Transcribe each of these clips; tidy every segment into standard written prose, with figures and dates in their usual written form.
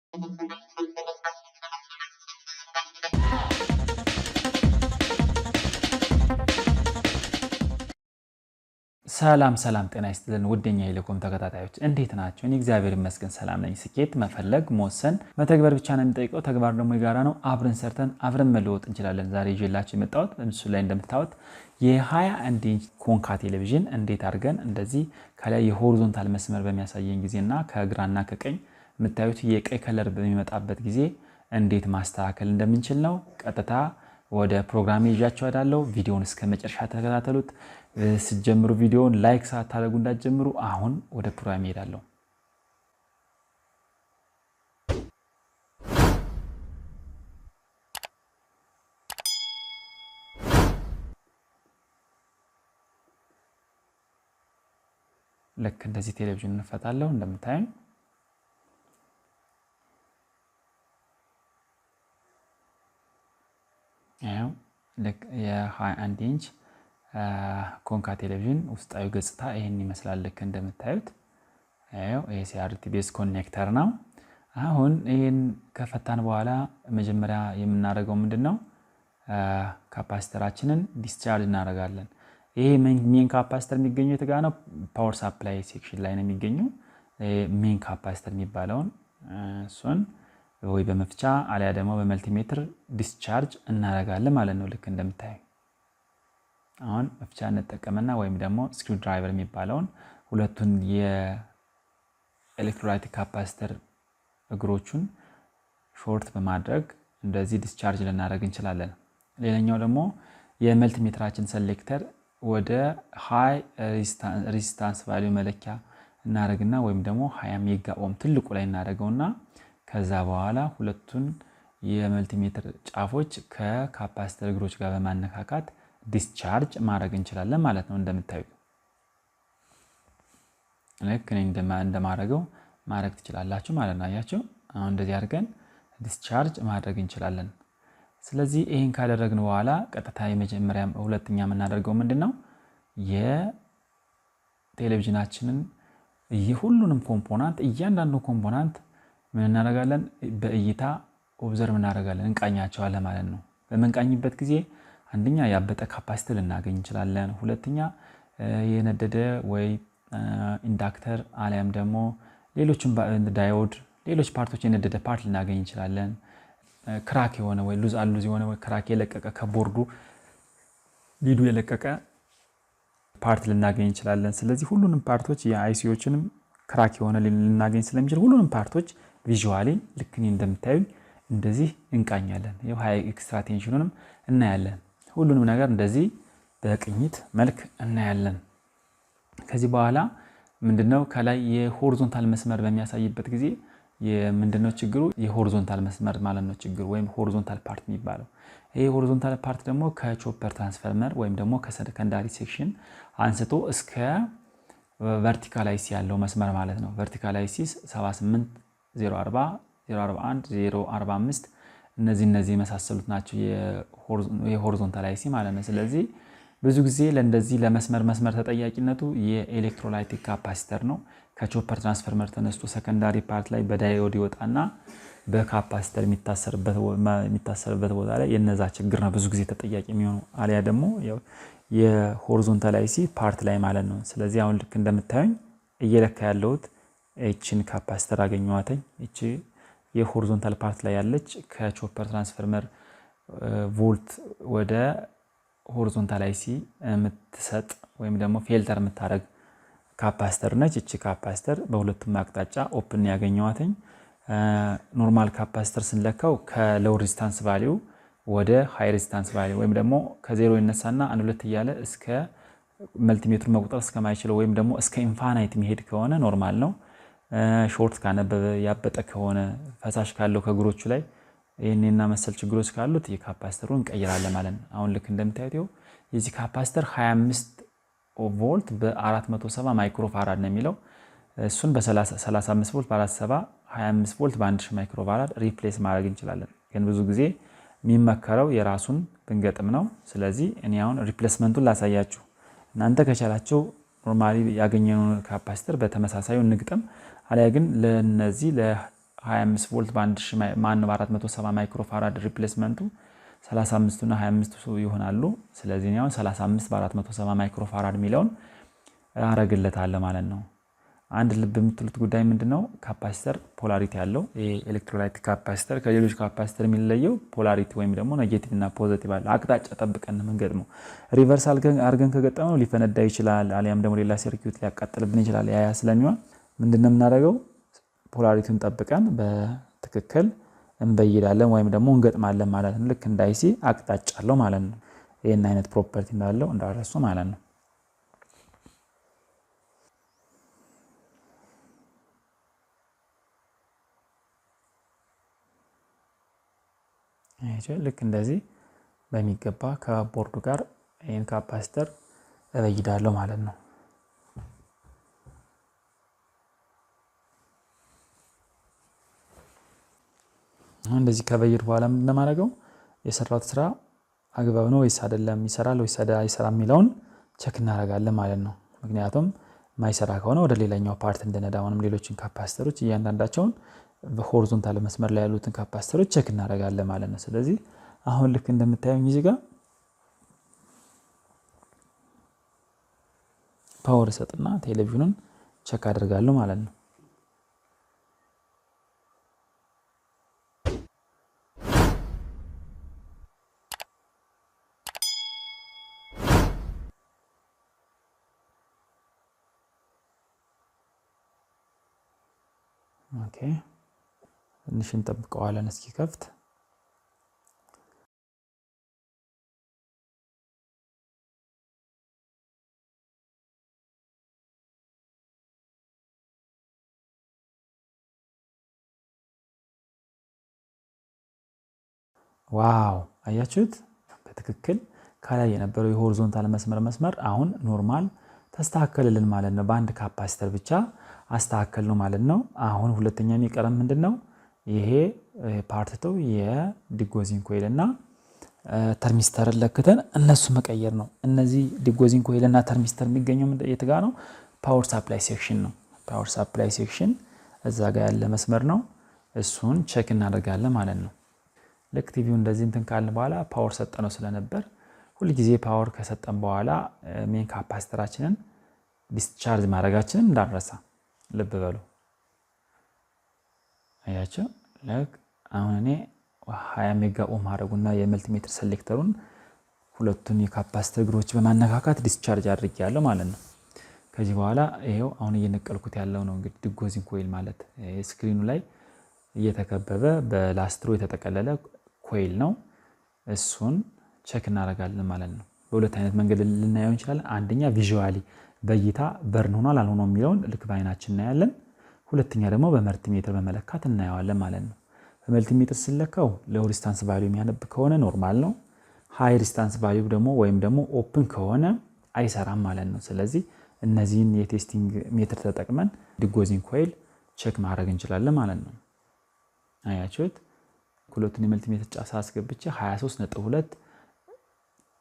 ሰላም ጤና ይስጥልን ውደኛ የለቆም ተከታታዮች እንዴት ናችሁ? እኔ እግዚአብሔር ይመስገን ሰላም ነኝ። ስኬት መፈለግ መወሰን መተግበር ብቻ ነው የሚጠይቀው። ተግባር ደግሞ የጋራ ነው። አብረን ሰርተን አብረን መለወጥ እንችላለን። ዛሬ ይዤላችሁ የመጣሁት በምስሉ ላይ እንደምታዩት የ21 ኢንች ኮንካ ቴሌቪዥን እንዴት አድርገን እንደዚህ ከላይ የሆሪዞንታል መስመር በሚያሳየን ጊዜና ከግራና ከቀኝ የምታዩት የቀይ ከለር በሚመጣበት ጊዜ እንዴት ማስተካከል እንደምንችል ነው። ቀጥታ ወደ ፕሮግራም ይዣችሁ እሄዳለሁ። ቪዲዮውን እስከ መጨረሻ ተከታተሉት። ስትጀምሩ ቪዲዮውን ላይክ ሳታደርጉ እንዳትጀምሩ። አሁን ወደ ፕሮግራም እሄዳለሁ። ልክ እንደዚህ ቴሌቪዥን እንፈታለሁ። እንደምታዩኝ ያው ልክ የ21 ኢንች ኮንካ ቴሌቪዥን ውስጣዊ ገጽታ ይሄን ይመስላል። ልክ እንደምታዩት ያው ኤሲአርቲ ቤዝ ኮኔክተር ነው። አሁን ይሄን ከፈታን በኋላ መጀመሪያ የምናደርገው ምንድነው? ካፓሲተራችንን ዲስቻርጅ እናደርጋለን። ይሄ ሜን ካፓሲተር የሚገኘው የት ጋር ነው? ፓወር ሳፕላይ ሴክሽን ላይ ነው የሚገኘው። ሜን ካፓሲተር የሚባለውን እሱን ወይ በመፍቻ አሊያ ደግሞ በመልቲሜትር ዲስቻርጅ እናደርጋለን ማለት ነው። ልክ እንደምታዩ አሁን መፍቻ እንጠቀምና ወይም ደግሞ ስክሪው ድራይቨር የሚባለውን ሁለቱን የኤሌክትሮላይቲክ ካፓሲተር እግሮቹን ሾርት በማድረግ እንደዚህ ዲስቻርጅ ልናደርግ እንችላለን። ሌላኛው ደግሞ የመልቲሜትራችን ሴሌክተር ወደ ሃይ ሬዚስታንስ ቫልዩ መለኪያ እናደርግና ወይም ደግሞ 20 ሜጋ ኦም ትልቁ ላይ እናደርገውና ከዛ በኋላ ሁለቱን የመልቲሜትር ጫፎች ከካፓሲተር እግሮች ጋር በማነካካት ዲስቻርጅ ማድረግ እንችላለን ማለት ነው። እንደምታዩት ልክ እኔ እንደማደርገው ማድረግ ትችላላችሁ ማለት ነው። አያችሁ አሁን እንደዚህ አድርገን ዲስቻርጅ ማድረግ እንችላለን። ስለዚህ ይሄን ካደረግን በኋላ ቀጥታ የመጀመሪያ ሁለተኛ የምናደርገው ምንድነው? የቴሌቪዥናችንን ሁሉንም ኮምፖናንት እያንዳንዱ ኮምፖናንት ምን እናደርጋለን? በእይታ ኦብዘርቭ እናደርጋለን፣ እንቃኛቸዋለን ማለት ነው። በመንቃኝበት ጊዜ አንደኛ ያበጠ ካፓሲተር ልናገኝ እንችላለን። ሁለተኛ የነደደ ወይ ኢንዳክተር አሊያም ደግሞ ሌሎችም ዳዮድ ሌሎች ፓርቶች የነደደ ፓርት ልናገኝ እንችላለን። ክራክ የሆነ ወይ ሉዝ የሆነ ወይ ክራክ የለቀቀ ከቦርዱ ሊዱ የለቀቀ ፓርት ልናገኝ እንችላለን። ስለዚህ ሁሉንም ፓርቶች የአይሲዎችንም ክራክ የሆነ ልናገኝ ስለሚችል ሁሉንም ፓርቶች ቪዥዋሊ ልክ እንደምታዩኝ እንደዚህ እንቃኛለን። ይሄው ሃይ ኤክስትራ ቴንሽኑንም እናያለን። ሁሉንም ነገር እንደዚህ በቅኝት መልክ እናያለን። ከዚህ በኋላ ምንድነው ከላይ የሆሪዞንታል መስመር በሚያሳይበት ጊዜ ምንድነው ችግሩ? የሆሪዞንታል መስመር ማለት ነው ችግሩ ወይም ሆሪዞንታል ፓርት የሚባለው። ይሄ ሆሪዞንታል ፓርት ደግሞ ከቾፐር ትራንስፎርመር ወይም ደግሞ ከሰከንዳሪ ሴክሽን አንስቶ እስከ ቨርቲካል አይሲ ያለው መስመር ማለት ነው። ቨርቲካል አይሲ 78 040 041 045 እነዚህ የመሳሰሉት ናቸው የሆሪዞንታል አይሲ ማለት ነው። ስለዚህ ብዙ ጊዜ ለእንደዚህ ለመስመር ተጠያቂነቱ የኤሌክትሮላይቲክ ካፓሲተር ነው። ከቾፐር ትራንስፎርመር ተነስቶ ሰከንዳሪ ፓርት ላይ በዳዮድ ይወጣና በካፓሲተር የሚታሰርበት ቦታ ላይ የነዛ ችግር ነው ብዙ ጊዜ ተጠያቂ የሚሆነው። አሊያ ደግሞ የሆሪዞንታል አይሲ ፓርት ላይ ማለት ነው። ስለዚህ አሁን ልክ እንደምታዩኝ እየለካ ያለሁት እቺን ካፓሲተር አገኘዋተኝ። እቺ የሆሪዞንታል ፓርት ላይ ያለች ከቾፐር ትራንስፎርመር ቮልት ወደ ሆሪዞንታል አይሲ የምትሰጥ ወይም ደግሞ ፊልተር የምታደርግ ካፓሲተር ነች። እቺ ካፓሲተር በሁለቱም አቅጣጫ ኦፕን ያገኘዋተኝ። ኖርማል ካፓሲተር ስንለካው ከሎው ሬዚስታንስ ቫልዩ ወደ ሃይ ሬዚስታንስ ቫልዩ ወይም ደግሞ ከዜሮ ይነሳና 1 እያለ እስከ መልቲሜትሩ መቁጠር እስከማይችለው ወይም ደግሞ እስከ ኢንፋናይት የሚሄድ ከሆነ ኖርማል ነው። ሾርት ካነበበ ያበጠ ከሆነ ፈሳሽ ካለው ከእግሮቹ ላይ ይሄንና መሰል ችግሮች ካሉት የካፓሲተሩን እንቀይራለን ማለት ነው። አሁን ልክ እንደምታዩት የዚህ ካፓሲተር 25 ቮልት በ470 ማይክሮፋራድ ነው የሚለው። እሱን በ35 ቮልት በ470 25 ቮልት በ1000 ማይክሮፋራድ ሪፕሌስ ማድረግ እንችላለን። ግን ብዙ ጊዜ የሚመከረው የራሱን ብንገጥም ነው። ስለዚህ እኔ አሁን ሪፕሌስመንቱን ላሳያችሁ። እናንተ ከቻላችሁ ኖርማሊ ያገኘነውን ካፓሲተር በተመሳሳዩ እንግጠም። አሊያ ግን ለነዚህ 25 ቮልት በ470 ማይክሮፋራድ ሪፕሌስመንቱ 35 እና 25 ይሆናሉ። ስለዚህ ነው 35 በ470 ማይክሮፋራድ ሚለውን አረግለታለሁ ማለት ነው። አንድ ልብ የምትሉት ጉዳይ ምንድነው? ካፓሲተር ፖላሪቲ ያለው ኤሌክትሮላይት ካፓሲተር ከሌሎች ካፓሲተር የሚለየው ፖላሪቲ ወይም ደግሞ ኔጌቲቭ እና ፖዚቲቭ አለ። አቅጣጫ ጠብቀን መንገድነው። ሪቨርስ አድርገን ከገጠመው ሊፈነዳ ይችላል፣ አሊያም ደግሞ ሌላ ሰርኪዩት ሊያቃጥልብን ይችላል። ያ ስለሚሆን ምንድነው የምናደርገው? ፖላሪቲውን ጠብቀን በትክክል እንበይዳለን ወይም ደግሞ እንገጥማለን ማለት ነው። ልክ እንደ አይሲ አቅጣጫ አለው ማለት ነው። ይሄን አይነት ፕሮፐርቲ እንዳለው እንዳረሱ ማለት ነው። ልክ እንደዚህ በሚገባ ከቦርዱ ጋር ይሄን ካፓሲተር እበይዳለሁ ማለት ነው። እንደዚህ ከበይድ በኋላ ምን እንደማደርገው የሰራሁት ስራ አግባብ ነው ወይስ አይደለም፣ ይሰራል ወይስ አይሰራም የሚለውን ቼክ እናደርጋለን ማለት ነው። ምክንያቱም ማይሰራ ከሆነ ወደ ሌላኛው ፓርት እንደነዳውንም ሌሎችን ካፓሲተሮች እያንዳንዳቸውን በሆሪዞንታል መስመር ላይ ያሉትን ካፓሲተሮች ቼክ እናደርጋለን ማለት ነው። ስለዚህ አሁን ልክ እንደምታዩኝ እዚህ ጋር ፓወር ሰጥና ቴሌቪዥኑን ቼክ አደርጋለሁ ማለት ነው። ኦኬ ትንሽ እንጠብቀዋለን እስኪከፍት። ዋው አያችሁት? በትክክል ከላይ የነበረው የሆሪዞንታል መስመር አሁን ኖርማል ተስተካከለልን ማለት ነው። በአንድ ካፓሲተር ብቻ አስተካከል ነው ማለት ነው። አሁን ሁለተኛ የሚቀረን ምንድነው? ይሄ ፓርት 2 የዲጎዚንግ ኮይል እና ተርሚስተርን ለክተን እነሱ መቀየር ነው። እነዚህ ዲጎዚንግ ኮይል እና ተርሚስተር የሚገኘው የት ጋር ነው? ፓወር ሳፕላይ ሴክሽን ነው። ፓወር ሳፕላይ ሴክሽን እዛ ጋር ያለ መስመር ነው። እሱን ቼክ እናደርጋለን ማለት ነው። ልክ ቲቪው እንደዚህ እንትን ካልን በኋላ ፓወር ሰጠነው ስለነበር ሁሉ ጊዜ ፓወር ከሰጠን በኋላ ሜን ካፓሲተራችንን ዲስቻርጅ ማድረጋችንን እንዳንረሳ ልብ በሉ። አያችሁ ልክ አሁን እኔ 20 ሜጋ ኦም ማድረጉና የመልቲሜትር ሴሌክተሩን ሁለቱን የካፓሲተር እግሮች በማነካካት ዲስቻርጅ አድርጌያለሁ ማለት ነው። ከዚህ በኋላ ይሄው አሁን እየነቀልኩት ያለው ነው እንግዲህ ዲጎዚንግ ኮይል ማለት ስክሪኑ ላይ እየተከበበ በላስትሮ የተጠቀለለ ኮይል ነው። እሱን ቼክ እናደርጋለን ማለት ነው። በሁለት አይነት መንገድ ልናየው እንችላለን። አንደኛ ቪዥዋሊ በእይታ በርን ሆኗል አልሆነም የሚለውን ልክ በአይናችን እናያለን። ሁለተኛ ደግሞ በመልቲሜትር በመለካት እናየዋለን ማለት ነው። በመልቲሜትር ሲለካው ሎው ዲስታንስ ቫልዩ የሚያነብ ከሆነ ኖርማል ነው። ሃይ ዲስታንስ ቫልዩ ደግሞ ወይም ደግሞ ኦፕን ከሆነ አይሰራም ማለት ነው። ስለዚህ እነዚህን የቴስቲንግ ሜትር ተጠቅመን ዲጎዚንግ ኮይል ቼክ ማድረግ እንችላለን ማለት ነው። አያችሁት? ሁለቱን የመልቲሜትር ጫሳ አስገብቼ 23.2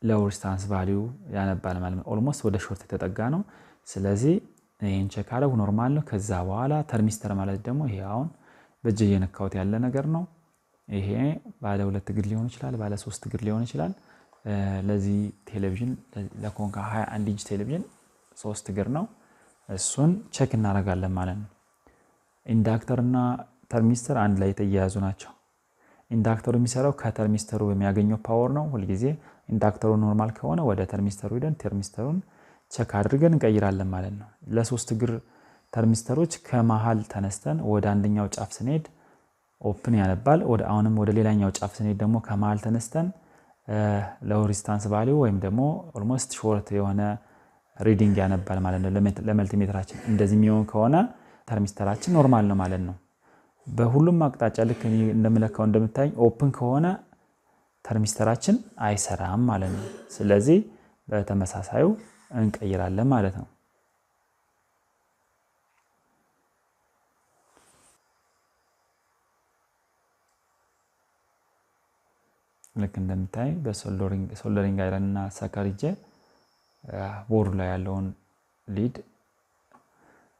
ሎው ዲስታንስ ቫልዩ ያነባል ማለት ነው። ኦልሞስት ወደ ሾርት የተጠጋ ነው። ስለዚህ ይሄን ቼክ አደረጉ ኖርማል ነው። ከዛ በኋላ ተርሚስተር ማለት ደግሞ ይሄ አሁን በእጄ እየነካሁት ያለ ነገር ነው። ይሄ ባለ 2 እግር ሊሆን ይችላል፣ ባለ 3 እግር ሊሆን ይችላል። ለዚህ ቴሌቪዥን ለኮንካ 21 ኢንች ቴሌቪዥን 3 እግር ነው። እሱን ቼክ እናደርጋለን ማለት ነው። ኢንዳክተር እና ተርሚስተር አንድ ላይ የተያያዙ ናቸው። ኢንዳክተሩ የሚሰራው ከተርሚስተሩ የሚያገኘው ፓወር ነው። ሁልጊዜ ኢንዳክተሩ ኖርማል ከሆነ ወደ ተርሚስተሩ ሄደን ተርሚስተሩን ቼክ አድርገን እንቀይራለን ማለት ነው። ለሶስት እግር ተርሚስተሮች ከመሃል ተነስተን ወደ አንደኛው ጫፍ ስንሄድ ኦፕን ያነባል። አሁንም ወደ ሌላኛው ጫፍ ስንሄድ ደግሞ ከመሃል ተነስተን ሎው ዲስታንስ ቫልዩ ወይም ደግሞ ኦልሞስት ሾርት የሆነ ሪዲንግ ያነባል ማለት ነው ለመልቲሜትራችን። እንደዚህ የሚሆን ከሆነ ተርሚስተራችን ኖርማል ነው ማለት ነው። በሁሉም አቅጣጫ ልክ እንደምለካው እንደምታይ ኦፕን ከሆነ ተርሚስተራችን አይሰራም ማለት ነው። ስለዚህ በተመሳሳዩ እንቀይራለን ማለት ነው። ልክ እንደምታይ በሶልደሪንግ አይረን እና ሰከሪጄ ቦርዱ ላይ ያለውን ሊድ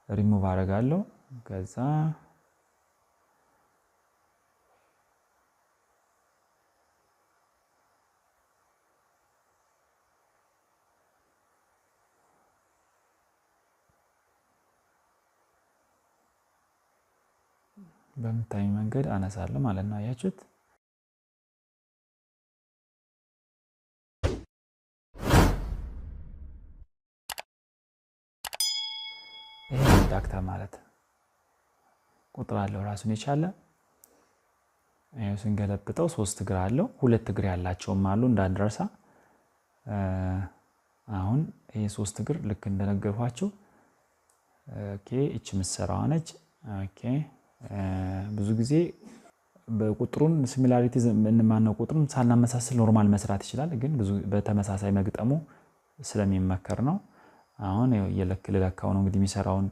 ሪሙቭ አደርጋለሁ። ከዛ በምታዩ መንገድ አነሳለሁ ማለት ነው። አያችሁት? ይሄ ኢንዳክተር ማለት ቁጥር አለው ራሱን የቻለ ስንገለብጠው 3 እግር አለው። 2 እግር ያላቸውም አሉ እንዳንረሳ። አሁን ይሄ 3 እግር ልክ እንደነገርኳችሁ ኦኬ እቺ ምሰራዋ ነች። ኦኬ ብዙ ጊዜ በቁጥሩን ሲሚላሪቲ ማነው ቁጥሩን ሳናመሳስል ኖርማል መስራት ይችላል፣ ግን ብዙ በተመሳሳይ መግጠሙ ስለሚመከር ነው። አሁን የለካው ነው እንግዲህ የሚሰራውን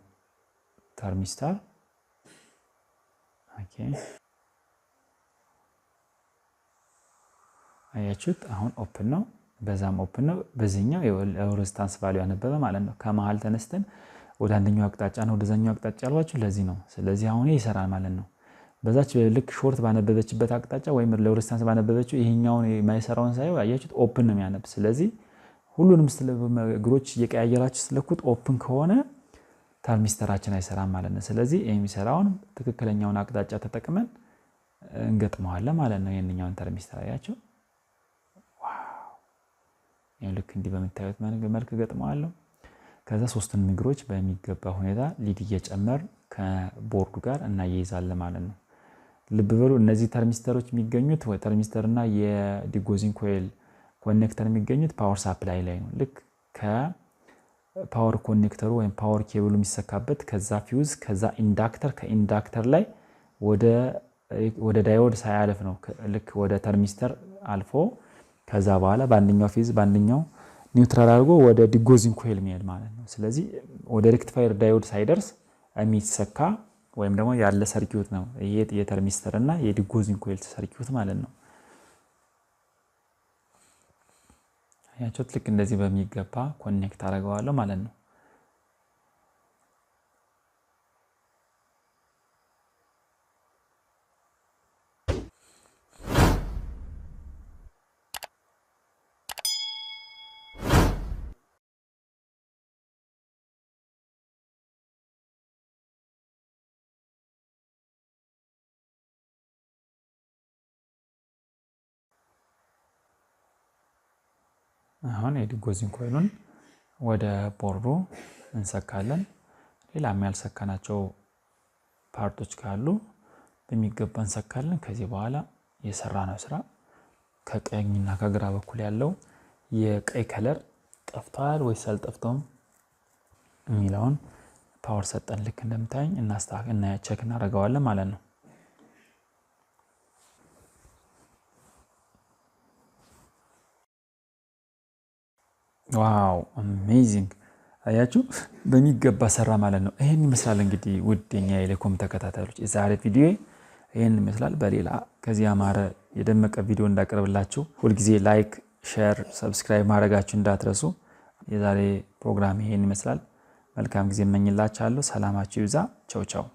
ተርሚስተር። ኦኬ አያችሁት? አሁን ኦፕን ነው፣ በዛም ኦፕን ነው። በዚህኛው የሬዚስታንስ ቫልዩ ያነበበ ማለት ነው። ከመሃል ተነስተን ወደ አንደኛው አቅጣጫ ነው ወደዛኛው አቅጣጫ ያልኳችሁ ለዚህ ነው። ስለዚህ አሁን ይሰራል ማለት ነው። በዛች ልክ ሾርት ባነበበችበት አቅጣጫ ወይም ለሬዚስታንስ ባነበበችው ይሄኛውን የማይሰራውን ሳይው አያችሁት? ኦፕን ነው የሚያነብ። ስለዚህ ሁሉንም እግሮች እየቀያየራችሁ ስለኩት ኦፕን ከሆነ ተርሚስተራችን አይሰራም ማለት ነው። ስለዚህ የሚሰራውን ትክክለኛውን አቅጣጫ ተጠቅመን እንገጥመዋለን ማለት ነው። የኛውን ተርሚስተር አያችሁ? ዋው! ልክ እንዲህ በምታዩት መልክ ገጥመዋለሁ። ከዛ 3ቱንም እግሮች በሚገባ ሁኔታ ሊድ እየጨመር ከቦርዱ ጋር እናያይዛለን ማለት ነው። ልብ በሉ እነዚህ ተርሚስተሮች የሚገኙት ተርሚስተርና የዲጎዚንግ ኮይል ኮኔክተር የሚገኙት ፓወር ሳፕላይ ላይ ነው። ልክ ከፓወር ኮኔክተሩ ወይም ፓወር ኬብሉ የሚሰካበት ከዛ ፊውዝ ከዛ ኢንዳክተር ከኢንዳክተር ላይ ወደ ዳዮድ ሳያልፍ ነው ልክ ወደ ተርሚስተር አልፎ ከዛ በኋላ በአንደኛው ፊዝ በአንደኛው ኒውትራል አድርጎ ወደ ዲጎዚንግ ኮይል የሚሄድ ማለት ነው። ስለዚህ ወደ ሬክቲፋየር ዳዮድ ሳይደርስ የሚሰካ ወይም ደግሞ ያለ ሰርኪዩት ነው ይሄ የተርሚስተር እና የዲጎዚንግ ኮይል ሰርኪዩት ማለት ነው። አያችሁት? ልክ እንደዚህ በሚገባ ኮኔክት አደርገዋለሁ ማለት ነው። አሁን የዲጎዚንግ ኮይሉን ወደ ቦርዱ እንሰካለን። ሌላም ያልሰካናቸው ፓርቶች ካሉ በሚገባ እንሰካለን። ከዚህ በኋላ የሰራነው ስራ ከቀኝና ከግራ በኩል ያለው የቀይ ከለር ጠፍቷል ወይስ አልጠፍቶም የሚለውን ፓወር ሰጠን ልክ እንደምታዩኝ እና ቼክ እናደርገዋለን ማለት ነው። ዋው አሜዚንግ! አያችሁ በሚገባ ሰራ ማለት ነው። ይሄን ይመስላል እንግዲህ ውድኛ የሌኮም ተከታታዮች የዛሬ ቪዲዮ ይሄን ይመስላል። በሌላ ከዚህ አማረ የደመቀ ቪዲዮ እንዳቀርብላችሁ ሁልጊዜ ላይክ፣ ሼር፣ ሰብስክራይብ ማድረጋችሁ እንዳትረሱ። የዛሬ ፕሮግራም ይሄን ይመስላል። መልካም ጊዜ እመኝላችኋለሁ። ሰላማችሁ ይብዛ። ቻው ቻው።